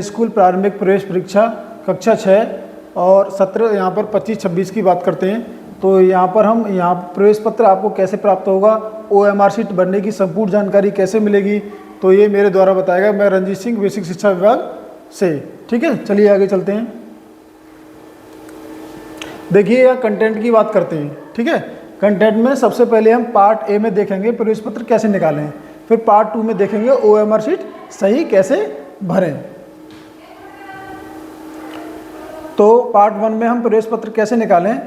School प्रारंभिक प्रवेश परीक्षा कक्षा 6 और सत्र यहाँ पर 25-26 की बात करते हैं। तो यहाँ पर हम प्रवेश पत्र आपको कैसे प्राप्त होगा, OMR शीट बनने की संपूर्ण जानकारी कैसे मिलेगी, तो ये मेरे द्वारा बताएगा। मैं रंजीत सिंह, बेसिक शिक्षा विभाग से। ठीक है, चलिए आगे चलते हैं। देखिए यहाँ कंटेंट की बात करते हैं। ठीक है, कंटेंट में सबसे पहले हम पार्ट ए में देखेंगे प्रवेश पत्र कैसे निकालें, फिर पार्ट 2 में देखेंगे OMR शीट सही कैसे भरें। तो पार्ट 1 में हम प्रवेश पत्र कैसे निकालें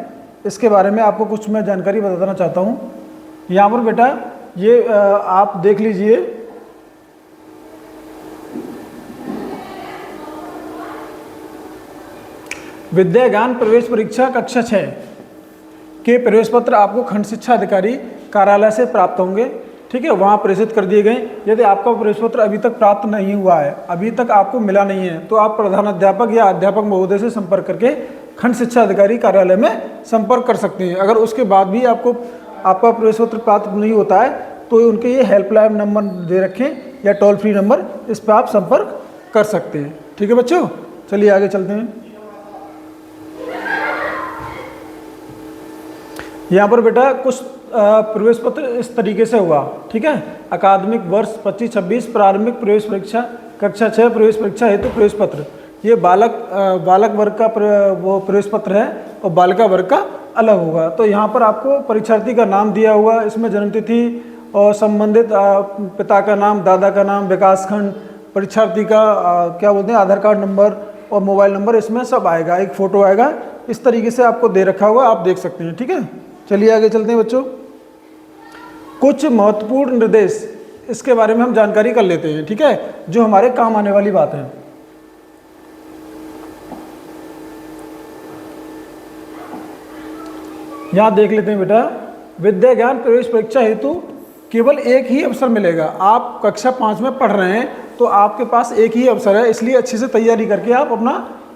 इसके बारे में आपको कुछ मैं जानकारी बताना चाहता हूँ। यहाँ पर बेटा ये आप देख लीजिए, विद्या ज्ञान प्रवेश परीक्षा कक्षा 6 के प्रवेश पत्र आपको खंड शिक्षा अधिकारी कार्यालय से प्राप्त होंगे। ठीक है, वहाँ प्रेषित कर दिए गए। यदि आपका प्रवेश पत्र अभी तक प्राप्त नहीं हुआ है, अभी तक आपको मिला नहीं है, तो आप प्रधानाध्यापक या अध्यापक महोदय से संपर्क करके खंड शिक्षा अधिकारी कार्यालय में संपर्क कर सकते हैं। अगर उसके बाद भी आपका प्रवेश पत्र प्राप्त नहीं होता है तो उनके ये हेल्पलाइन नंबर दे रखें या टोल फ्री नंबर, इस पर आप संपर्क कर सकते हैं। ठीक है बच्चों, चलिए आगे चलते हैं। यहाँ पर बेटा कुछ प्रवेश पत्र इस तरीके से हुआ। ठीक है, अकादमिक वर्ष 25-26 प्रारंभिक प्रवेश परीक्षा कक्षा 6 प्रवेश परीक्षा हेतु प्रवेश पत्र। ये बालक वर्ग का वो प्रवेश पत्र है और बालिका वर्ग का अलग होगा। तो यहाँ पर आपको परीक्षार्थी का नाम दिया हुआ, इसमें जन्मतिथि और संबंधित पिता का नाम, दादा का नाम, विकास खंड, परीक्षार्थी का क्या बोलते हैं आधार कार्ड नंबर और मोबाइल नंबर, इसमें सब आएगा, एक फ़ोटो आएगा। इस तरीके से आपको दे रखा हुआ, आप देख सकते हैं। ठीक है, चलिए आगे चलते हैं बच्चों। कुछ महत्वपूर्ण निर्देश इसके बारे में हम जानकारी कर लेते हैं। ठीक है, जो हमारे काम आने वाली बात है। यहां देख लेते हैं बेटा, विद्या ज्ञान प्रवेश परीक्षा हेतु केवल एक ही अवसर मिलेगा। आप कक्षा 5 में पढ़ रहे हैं तो आपके पास एक ही अवसर है, इसलिए अच्छे से तैयारी करके आप अपना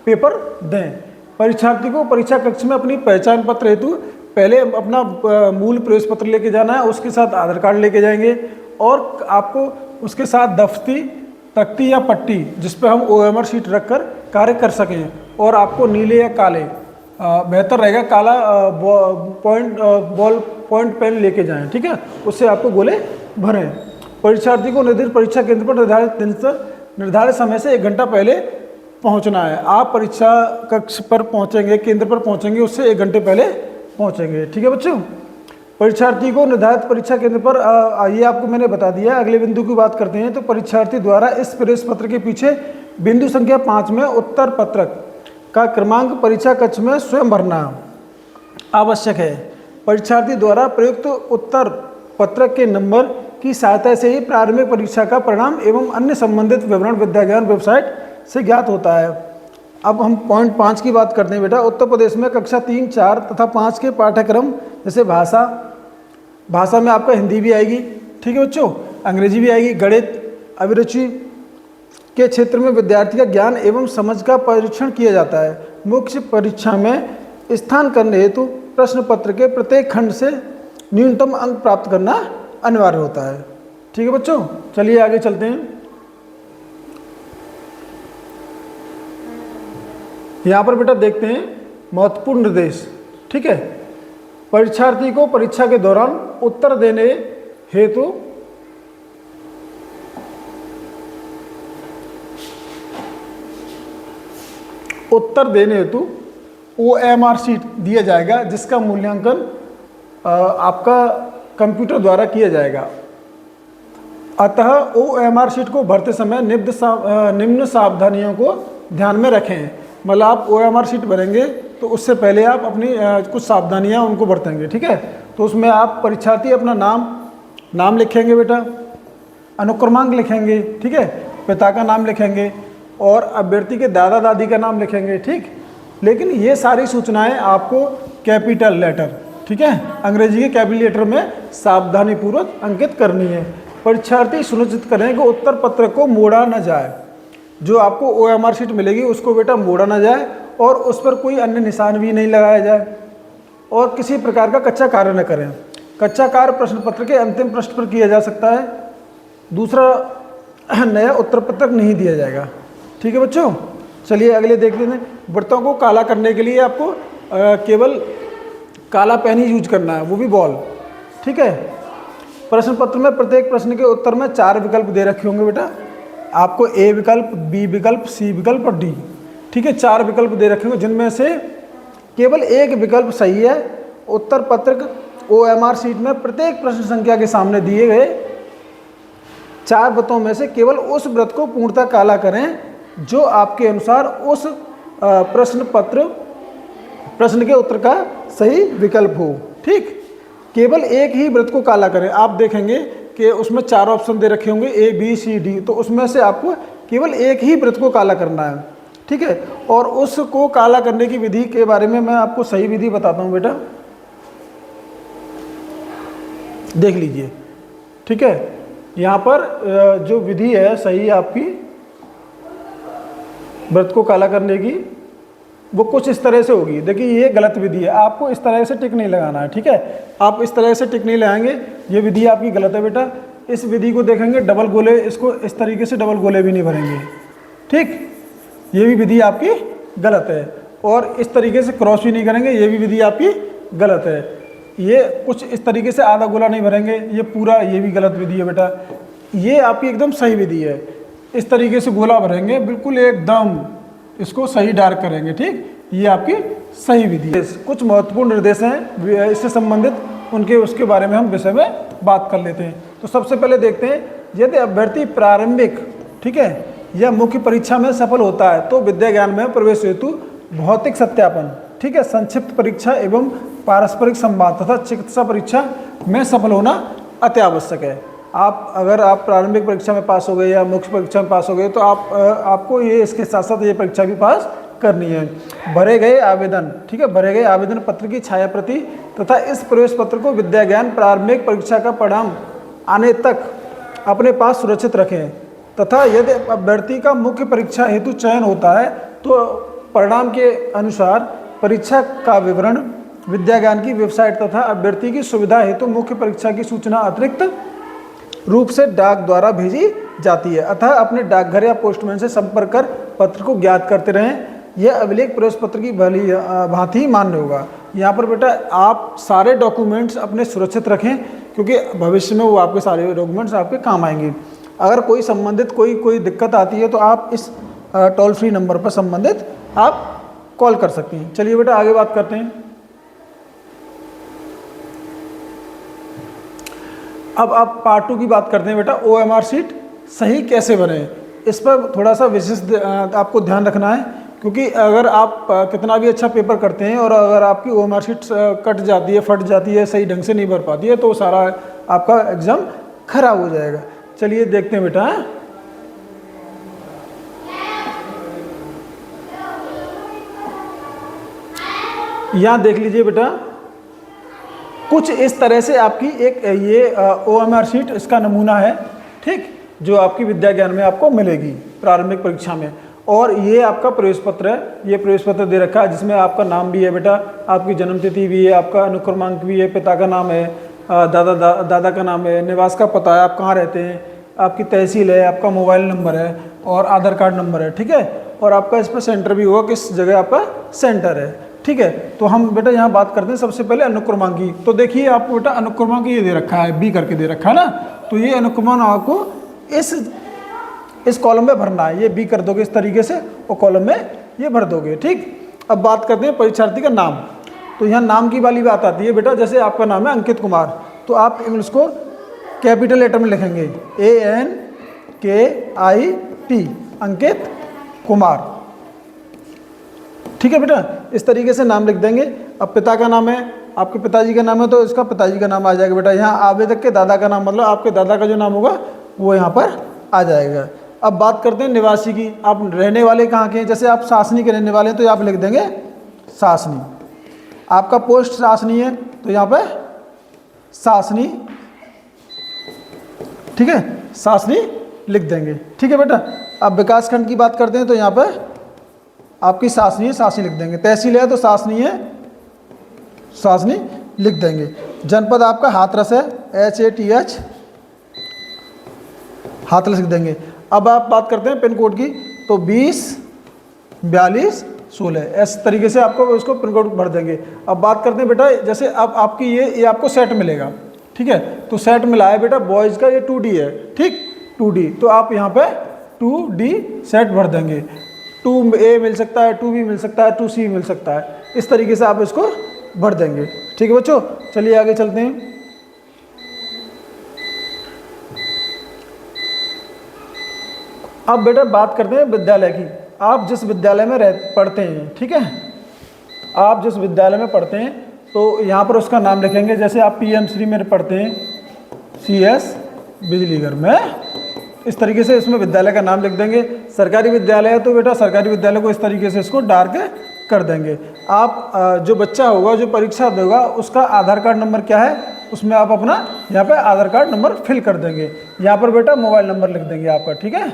पेपर दें। परीक्षार्थी को परीक्षा कक्ष में अपनी पहचान पत्र हेतु पहले अपना मूल प्रवेश पत्र लेके जाना है, उसके साथ आधार कार्ड लेके जाएंगे और आपको उसके साथ दफ्ती, तख्ती या पट्टी जिस पर हम OMR शीट रखकर कार्य कर सकें, और आपको नीले या काले बेहतर रहेगा काला बॉल पॉइंट पेन लेके जाएं। ठीक है, उससे आपको गोले भरें। परीक्षार्थी को निर्धारित परीक्षा केंद्र पर निर्धारित समय से 1 घंटा पहले पहुंचना है। आप परीक्षा कक्ष पर पहुंचेंगे, केंद्र पर पहुंचेंगे, उससे 1 घंटे पहले पहुंचेंगे। ठीक है बच्चों, परीक्षार्थी को निर्धारित परीक्षा केंद्र पर ये आपको मैंने बता दिया। अगले बिंदु की बात करते हैं। तो परीक्षार्थी द्वारा इस प्रवेश पत्र के पीछे बिंदु संख्या 5 में उत्तर पत्रक का क्रमांक परीक्षा कक्ष में स्वयं भरना आवश्यक है। परीक्षार्थी द्वारा प्रयुक्त उत्तर पत्रक के नंबर की सहायता से ही प्रारंभिक परीक्षा का परिणाम एवं अन्य संबंधित विवरण विद्या ज्ञान वेबसाइट से ज्ञात होता है। अब हम पॉइंट 5 की बात करते हैं बेटा। उत्तर प्रदेश में कक्षा 3, 4 तथा 5 के पाठ्यक्रम जैसे भाषा में आपका हिंदी भी आएगी। ठीक है बच्चों, अंग्रेजी भी आएगी। गणित, अभिरुचि के क्षेत्र में विद्यार्थी का ज्ञान एवं समझ का परीक्षण किया जाता है। मुख्य परीक्षा में स्थान करने हेतु प्रश्न पत्र के प्रत्येक खंड से न्यूनतम अंक प्राप्त करना अनिवार्य होता है। ठीक है बच्चों, चलिए आगे चलते हैं। यहाँ पर बेटा देखते हैं महत्वपूर्ण निर्देश। ठीक है, परीक्षार्थी को परीक्षा के दौरान उत्तर देने हेतु OMR शीट दिया जाएगा, जिसका मूल्यांकन आपका कंप्यूटर द्वारा किया जाएगा। अतः OMR शीट को भरते समय निम्न सावधानियों को ध्यान में रखें। मतलब आप OMR शीट भरेंगे तो उससे पहले आप अपनी कुछ सावधानियां उनको बरतेंगे। ठीक है, तो उसमें आप परीक्षार्थी अपना नाम लिखेंगे बेटा, अनुक्रमांक लिखेंगे। ठीक है, पिता का नाम लिखेंगे और अभ्यर्थी के दादा दादी का नाम लिखेंगे। ठीक, लेकिन ये सारी सूचनाएं आपको कैपिटल लेटर, ठीक है, अंग्रेजी के कैपिटल लेटर में सावधानीपूर्वक अंकित करनी है। परीक्षार्थी सुनिश्चित करें कि उत्तर पत्र को मोड़ा न जाए। जो आपको OMR शीट मिलेगी उसको बेटा मोड़ा ना जाए और उस पर कोई अन्य निशान भी नहीं लगाया जाए, और किसी प्रकार का कच्चा कार्य न करें। कच्चा कार्य प्रश्न पत्र के अंतिम पृष्ठ पर किया जा सकता है। दूसरा, नया उत्तर पत्रक नहीं दिया जाएगा। ठीक है बच्चों, चलिए अगले देखते हैं। वृत्तों को काला करने के लिए आपको केवल काला पेन ही यूज करना है, वो भी बॉल। ठीक है, प्रश्न पत्र में प्रत्येक प्रश्न के उत्तर में 4 विकल्प दे रखे होंगे बेटा, आपको ए विकल्प, बी विकल्प, सी विकल्प और डी। ठीक है, 4 विकल्प दे रखे होंगे जिनमें से केवल एक विकल्प सही है। उत्तर पत्रक OMR शीट में प्रत्येक प्रश्न संख्या के सामने दिए गए 4 वृत्तों में से केवल उस वृत्त को पूर्णतः काला करें जो आपके अनुसार उस प्रश्न के उत्तर का सही विकल्प हो। ठीक, केवल एक ही वृत्त को काला करें। आप देखेंगे कि उसमें 4 ऑप्शन दे रखे होंगे A, B, C, D, तो उसमें से आपको केवल एक ही वृत्त को काला करना है। ठीक है, और उसको काला करने की विधि के बारे में मैं आपको सही विधि बताता हूँ बेटा, देख लीजिए। ठीक है, यहाँ पर जो विधि है सही आपकी वृत्त को काला करने की, वो कुछ इस तरह से होगी। देखिए ये गलत विधि है, आपको इस तरह से टिक नहीं लगाना है। ठीक है, आप इस तरह से टिक नहीं लगाएंगे, ये विधि आपकी गलत है बेटा। इस विधि को देखेंगे डबल गोले, इसको इस तरीके से डबल गोले भी नहीं भरेंगे। ठीक, ये भी विधि आपकी गलत है। और इस तरीके से क्रॉस भी नहीं करेंगे, ये भी विधि आपकी गलत है। ये कुछ इस तरीके से आधा गोला नहीं भरेंगे, ये पूरा, ये भी गलत विधि है बेटा। ये आपकी एकदम सही विधि है, इस तरीके से गोला भरेंगे बिल्कुल एकदम, इसको सही डार्क करेंगे। ठीक, ये आपकी सही विधि है। कुछ महत्वपूर्ण निर्देश हैं इससे संबंधित, उनके उसके बारे में हम विषय में बात कर लेते हैं। तो सबसे पहले देखते हैं, यदि अभ्यर्थी प्रारंभिक, ठीक है, या मुख्य परीक्षा में सफल होता है तो विद्या ज्ञान में प्रवेश हेतु भौतिक सत्यापन, ठीक है, संक्षिप्त परीक्षा एवं पारस्परिक संवाद तथा चिकित्सा परीक्षा में सफल होना अति आवश्यक है। अगर आप प्रारंभिक परीक्षा में पास हो गए या मुख्य परीक्षा में पास हो गए तो आपको ये इसके साथ साथ ये परीक्षा भी पास करनी है। भरे गए आवेदन, ठीक है, भरे गए आवेदन पत्र की छाया प्रति तथा इस प्रवेश पत्र को विद्या ज्ञान प्रारंभिक परीक्षा का परिणाम आने तक अपने पास सुरक्षित रखें तथा यदि अभ्यर्थी का मुख्य परीक्षा हेतु चयन होता है तो परिणाम के अनुसार परीक्षा का विवरण विद्या ज्ञान की वेबसाइट तथा अभ्यर्थी की सुविधा हेतु मुख्य परीक्षा की सूचना अतिरिक्त रूप से डाक द्वारा भेजी जाती है। अतः अपने डाकघर या पोस्टमैन से संपर्क कर पत्र को ज्ञात करते रहें। यह अभिलेख प्रवेश पत्र की भांति मान्य होगा। यहाँ पर बेटा आप सारे डॉक्यूमेंट्स अपने सुरक्षित रखें क्योंकि भविष्य में वो आपके सारे डॉक्यूमेंट्स आपके काम आएंगे। अगर कोई संबंधित कोई दिक्कत आती है तो आप इस टोल फ्री नंबर पर संबंधित आप कॉल कर सकते हैं। चलिए बेटा आगे बात करते हैं। अब आप पार्ट 2 की बात करते हैं बेटा, OMR शीट सही कैसे बने, इस पर थोड़ा सा विशेष आपको ध्यान रखना है क्योंकि अगर आप कितना भी अच्छा पेपर करते हैं और अगर आपकी OMR शीट कट जाती है, फट जाती है, सही ढंग से नहीं भर पाती है तो सारा आपका एग्ज़ाम खराब हो जाएगा। चलिए देखते हैं बेटा। यहाँ देख लीजिए बेटा, कुछ इस तरह से आपकी एक ये OMR शीट इसका नमूना है, ठीक, जो आपकी विद्या ज्ञान में आपको मिलेगी प्रारंभिक परीक्षा में। और ये आपका प्रवेश पत्र है, ये प्रवेश पत्र दे रखा है जिसमें आपका नाम भी है बेटा, आपकी जन्मतिथि भी है, आपका अनुक्रमांक भी है, पिता का नाम है, दादा का नाम है, निवास का पता है, आप कहाँ रहते हैं, आपकी तहसील है, आपका मोबाइल नंबर है और आधार कार्ड नंबर है, ठीक है। और आपका इस पर सेंटर भी होगा, किस जगह आपका सेंटर है, ठीक है। तो हम बेटा यहाँ बात करते हैं सबसे पहले अनुक्रमांक की। तो देखिए आपको बेटा अनुक्रमांक ये दे रखा है, बी करके दे रखा है ना, तो ये अनुक्रमांक आपको इस कॉलम में भरना है। ये बी कर दोगे इस तरीके से और कॉलम में ये भर दोगे, ठीक। अब बात करते हैं परीक्षार्थी का नाम। तो यहाँ नाम की वाली बात आती है बेटा, जैसे आपका नाम है अंकित कुमार तो आप इसको कैपिटल लेटर में लिखेंगे ANKIT, अंकित कुमार, ठीक है बेटा, इस तरीके से नाम लिख देंगे। अब पिता का नाम है, आपके पिताजी का नाम है तो इसका पिताजी का नाम आ जाएगा बेटा। यहाँ आवेदक के दादा का नाम, मतलब आपके दादा का जो नाम होगा वो यहाँ पर आ जाएगा। अब बात करते हैं निवासी की, आप रहने वाले कहाँ के हैं, जैसे आप सासनी के रहने वाले हैं तो आप लिख देंगे सासनी। आपका पोस्ट सासनी है तो यहाँ पर सासनी, ठीक है, सासनी लिख देंगे, ठीक है बेटा। अब विकास खंड की बात करते हैं तो यहाँ पर आपकी सासनी है, सासनी लिख देंगे। तहसील है तो सासनी है, सासनी लिख देंगे। जनपद आपका हाथरस है, HATH, हाथरस लिख देंगे। अब आप बात करते हैं पिन कोड की, तो 20, 42, 16 इस तरीके से आपको उसको पिन कोड भर देंगे। अब बात करते हैं बेटा, जैसे अब आपकी ये आपको सेट मिलेगा, ठीक है। तो सेट मिला है बेटा बॉयज़ का, ये 2D है, ठीक 2D। तो आप यहाँ पे 2D सेट भर देंगे। 2A मिल सकता है, 2B मिल सकता है, 2C मिल सकता है, इस तरीके से आप इसको भर देंगे, ठीक है बच्चों। चलिए आगे चलते हैं। अब बेटा बात करते हैं विद्यालय की। आप जिस विद्यालय में पढ़ते हैं, ठीक है, आप जिस विद्यालय में पढ़ते हैं तो यहाँ पर उसका नाम लिखेंगे। जैसे आप PM श्री में पढ़ते हैं, CS बिजलीघर में, इस तरीके से इसमें विद्यालय का नाम लिख देंगे। सरकारी विद्यालय है तो बेटा सरकारी विद्यालय को इस तरीके से इसको डार्क कर देंगे। आप जो बच्चा होगा जो परीक्षा देगा उसका आधार कार्ड नंबर क्या है, उसमें आप अपना यहाँ पे आधार कार्ड नंबर फिल कर देंगे। यहाँ पर बेटा मोबाइल नंबर लिख देंगे आपका, ठीक है,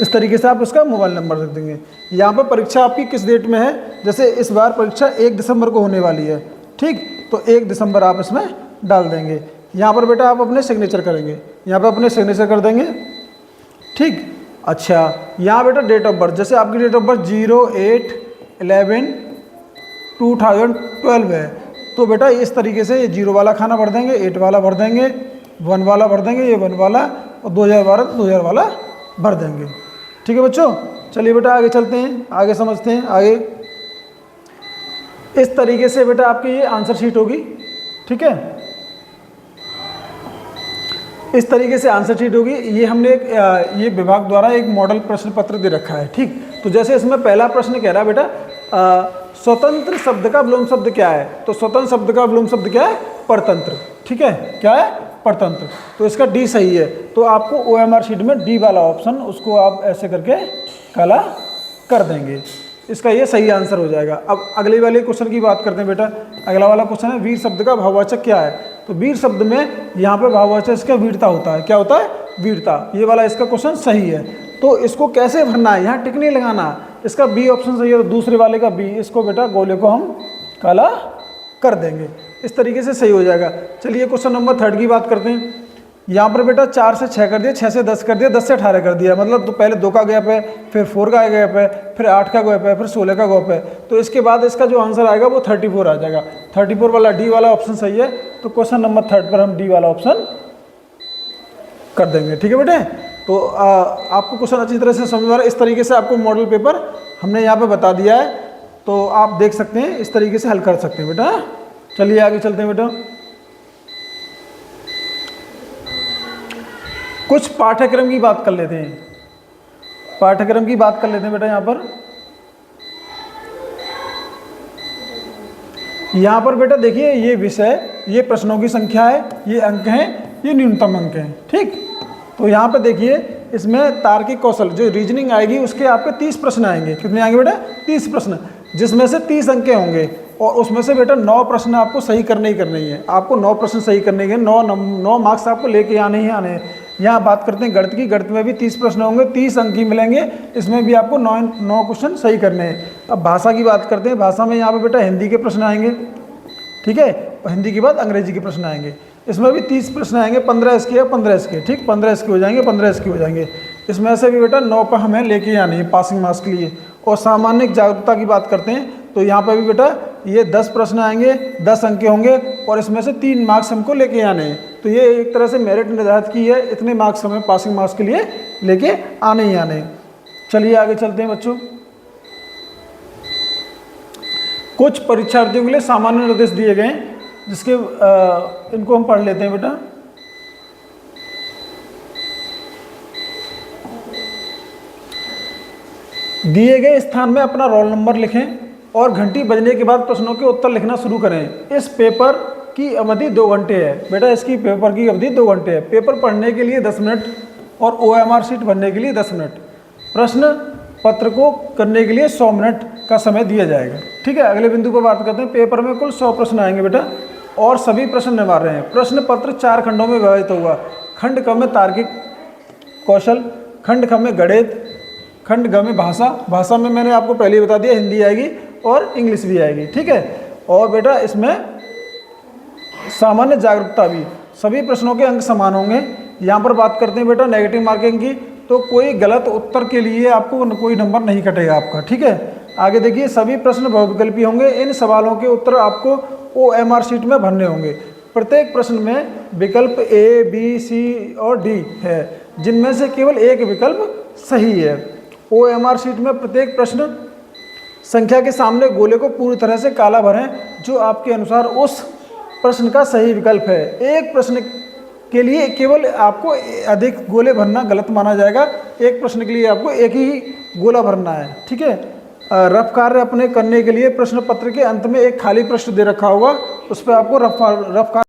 इस तरीके से आप उसका मोबाइल नंबर लिख देंगे। यहाँ पर परीक्षा आपकी किस डेट में है, जैसे इस बार परीक्षा 1 दिसंबर को होने वाली है, ठीक, तो 1 दिसंबर आप इसमें डाल देंगे। यहाँ पर बेटा आप अपने सिग्नेचर करेंगे, यहाँ पर अपने सिग्नेचर कर देंगे, ठीक। अच्छा, यहाँ बेटा डेट ऑफ बर्थ, जैसे आपकी डेट ऑफ बर्थ 08/11/2012 है, तो बेटा इस तरीके से ये 0 वाला खाना भर देंगे, 8 वाला भर देंगे, 1 वाला भर देंगे, ये 1 वाला, और 2012 वाला भर देंगे, ठीक है बच्चों। चलिए बेटा आगे चलते हैं, आगे समझते हैं आगे। इस तरीके से बेटा आपकी ये आंसर शीट होगी, ठीक है, इस तरीके से आंसर शीट होगी। ये हमने ये विभाग द्वारा एक मॉडल प्रश्न पत्र दे रखा है, ठीक। तो जैसे इसमें पहला प्रश्न कह रहा है बेटा स्वतंत्र शब्द का विलोम शब्द क्या है, तो स्वतंत्र शब्द का विलोम शब्द क्या है, परतंत्र, ठीक है, क्या है, परतंत्र। तो इसका D सही है, तो आपको OMR शीट में D वाला ऑप्शन उसको आप ऐसे करके काला कर देंगे, इसका ये सही आंसर हो जाएगा। अब अगले वाले क्वेश्चन की बात करते हैं बेटा। अगला वाला क्वेश्चन है वीर शब्द का भाववाचक क्या है, तो वीर शब्द में यहाँ पे भाववाचक इसका वीरता होता है, क्या होता है, वीरता। ये वाला इसका क्वेश्चन सही है। तो इसको कैसे भरना है, यहाँ टिक नहीं लगाना, इसका B ऑप्शन सही है, तो दूसरे वाले का B, इसको बेटा गोले को हम काला कर देंगे, इस तरीके से सही हो जाएगा। चलिए क्वेश्चन नंबर 3 की बात करते हैं। यहाँ पर बेटा 4 से 6 कर दिया, 6 से 10 कर दिया, 10 से 18 कर दिया, मतलब तो पहले 2 का गैप है, फिर 4 का गैप है, फिर 8 का गैप है, फिर 16 का गैप है। तो इसके बाद इसका जो आंसर आएगा वो 34 आ जाएगा। 34 वाला D वाला ऑप्शन सही है, तो क्वेश्चन नंबर 3 पर हम D वाला ऑप्शन कर देंगे, ठीक है बेटे। तो आपको क्वेश्चन अच्छी तरह से समझ में आ रहा है। इस तरीके से आपको मॉडल पेपर हमने यहाँ पे बता दिया है, तो आप देख सकते हैं, इस तरीके से हल कर सकते हैं बेटा। चलिए आगे चलते हैं बेटा। कुछ पाठ्यक्रम की बात कर लेते हैं, पाठ्यक्रम की बात कर लेते हैं बेटा। यहाँ पर बेटा देखिए, ये विषय, ये प्रश्नों की संख्या है, ये अंक हैं, ये न्यूनतम अंक हैं, ठीक। तो यहाँ पे देखिए, इसमें तार्किक कौशल जो रीजनिंग आएगी उसके आपके 30 प्रश्न आएंगे। कितने आएंगे बेटा, 30 प्रश्न, जिसमें से 30 अंक होंगे, और उसमें से बेटा 9 प्रश्न आपको सही करने ही करने ही है। आपको 9 प्रश्न सही करने के 9 मार्क्स आपको लेके आने ही आने हैं। यहाँ बात करते हैं गणित की, गणित में भी 30 प्रश्न होंगे, 30 अंक ही मिलेंगे, इसमें भी आपको 9 क्वेश्चन सही करने हैं। अब भाषा की बात करते हैं। भाषा में यहाँ पे बेटा हिंदी के प्रश्न आएंगे, ठीक है, और हिंदी के बाद अंग्रेजी के प्रश्न आएंगे। इसमें भी 30 प्रश्न आएंगे, 15 इसके या 15 इसके, ठीक, 15 इसके हो जाएंगे, 15 इसके हो जाएंगे। इसमें से भी बेटा 9 पर हमें लेके आने हैं पासिंग मार्क्स के लिए। और सामान्य जागरूकता की बात करते हैं, तो यहाँ पर भी बेटा ये 10 प्रश्न आएंगे, 10 अंक होंगे, और इसमें से 3 मार्क्स हमको लेके आने हैं। तो ये एक तरह से मेरिट निर्धारित की है, इतने मार्क्स हमें पासिंग मार्क्स के लिए लेके आने ही आने हैं। चलिए आगे चलते हैं बच्चों। कुछ परीक्षार्थियों के लिए सामान्य निर्देश दिए गए, जिसके इनको हम पढ़ लेते हैं बेटा। दिए गए स्थान में अपना रोल नंबर लिखें और घंटी बजने के बाद प्रश्नों के उत्तर लिखना शुरू करें। इस पेपर की अवधि 2 घंटे है बेटा, इसकी पेपर की अवधि 2 घंटे है। पेपर पढ़ने के लिए 10 मिनट और OMR शीट भरने के लिए 10 मिनट। प्रश्न पत्र को करने के लिए 100 मिनट का समय दिया जाएगा, ठीक है। अगले बिंदु पर बात करते हैं। पेपर में कुल 100 प्रश्न आएंगे बेटा, और सभी प्रश्न निवार्य हैं। प्रश्न पत्र 4 खंडों में विभाजित हुआ। खंड क में तार्किक कौशल, खंड ख में गणित, खंड ग में भाषा। भाषा में मैंने आपको पहले ही बता दिया, हिंदी आएगी और इंग्लिश भी आएगी, ठीक है। और बेटा इसमें सामान्य जागरूकता भी, सभी प्रश्नों के अंक समान होंगे। यहाँ पर बात करते हैं बेटा नेगेटिव मार्किंग की, तो कोई गलत उत्तर के लिए आपको कोई नंबर नहीं कटेगा आपका। ठीक है, आगे देखिए, सभी प्रश्न बहुविकल्पी होंगे। इन सवालों के उत्तर आपको OMR शीट में भरने होंगे। प्रत्येक प्रश्न में विकल्प A, B, C और D है, जिनमें से केवल एक विकल्प सही है। OMR शीट में प्रत्येक प्रश्न संख्या के सामने गोले को पूरी तरह से काला भरें जो आपके अनुसार उस प्रश्न का सही विकल्प है। एक प्रश्न के लिए केवल आपको अधिक गोले भरना गलत माना जाएगा। एक प्रश्न के लिए आपको एक ही गोला भरना है। ठीक है, रफ कार्य अपने करने के लिए प्रश्न पत्र के अंत में एक खाली पृष्ठ दे रखा होगा, उस पर आपको रफ कार्य